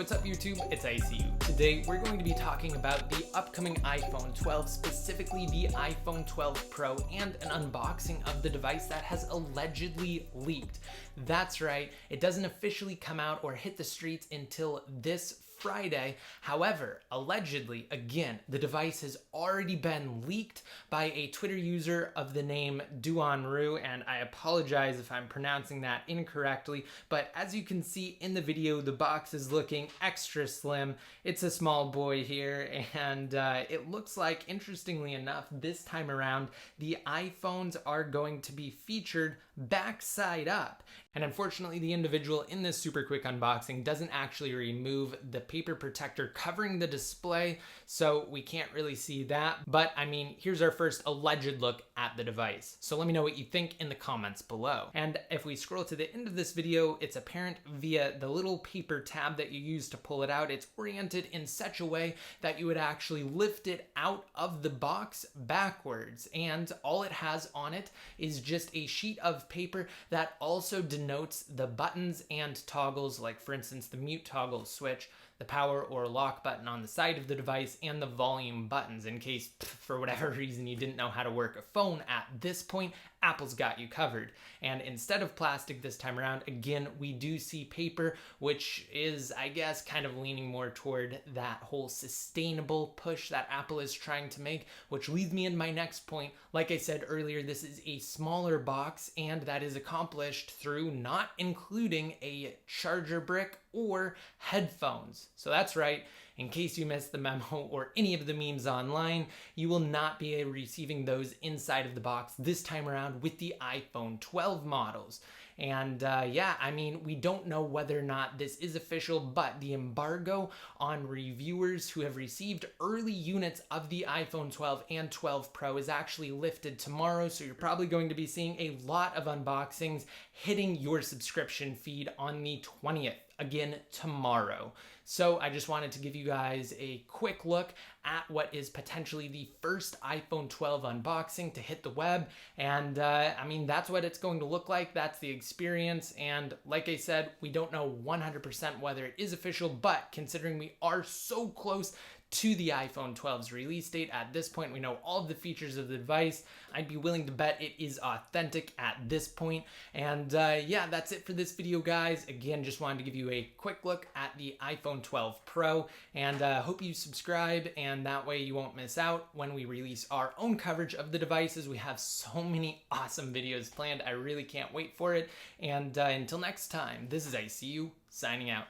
what's up YouTube? It's ICU. Today we're going to be talking about the upcoming iPhone 12, specifically the iPhone 12 Pro, and an unboxing of the device that has allegedly leaked. That's right, it doesn't officially come out or hit the streets until this Friday. However, allegedly, again, the device has already been leaked by a Twitter user of the name Duanru, and I apologize if I'm pronouncing that incorrectly, but as you can see in the video, the box is looking extra slim. It's a small boy here, and it looks like, interestingly enough, this time around, the iPhones are going to be featured backside up. And unfortunately, the individual in this super quick unboxing doesn't actually remove the paper protector covering the display, so we can't really see that. But I mean, here's our first alleged look at the device. So let me know what you think in the comments below. And if we scroll to the end of this video, it's apparent via the little paper tab that you use to pull it out. It's oriented in such a way that you would actually lift it out of the box backwards. And all it has on it is just a sheet of paper that also denotes the buttons and toggles, like for instance, the mute toggle switch, the power or lock button on the side of the device, and the volume buttons. In case, for whatever reason, you didn't know how to work a phone at this point, Apple's got you covered. And instead of plastic this time around, again, we do see paper, which is, I guess, kind of leaning more toward that whole sustainable push that Apple is trying to make, which leads me into my next point. Like I said earlier, this is a smaller box, and that is accomplished through not including a charger brick or headphones. So that's right, in case you missed the memo or any of the memes online, you will not be receiving those inside of the box this time around with the iPhone 12 models. And yeah, I mean, we don't know whether or not this is official, but the embargo on reviewers who have received early units of the iPhone 12 and 12 Pro is actually lifted tomorrow, so you're probably going to be seeing a lot of unboxings hitting your subscription feed on the 20th. Again, tomorrow. So I just wanted to give you guys a quick look at what is potentially the first iPhone 12 unboxing to hit the web. And I mean, that's what it's going to look like. That's the experience. And like I said, we don't know 100% whether it is official, but considering we are so close to the iPhone 12's release date, at this point we know all of the features of the device. I'd be willing to bet it is authentic at this point. And yeah, that's it for this video, guys. Again, just wanted to give you a quick look at the iPhone 12 Pro, and hope you subscribe, and that way you won't miss out when we release our own coverage of the devices. We have so many awesome videos planned. I really can't wait for it. And until next time, this is ICU signing out.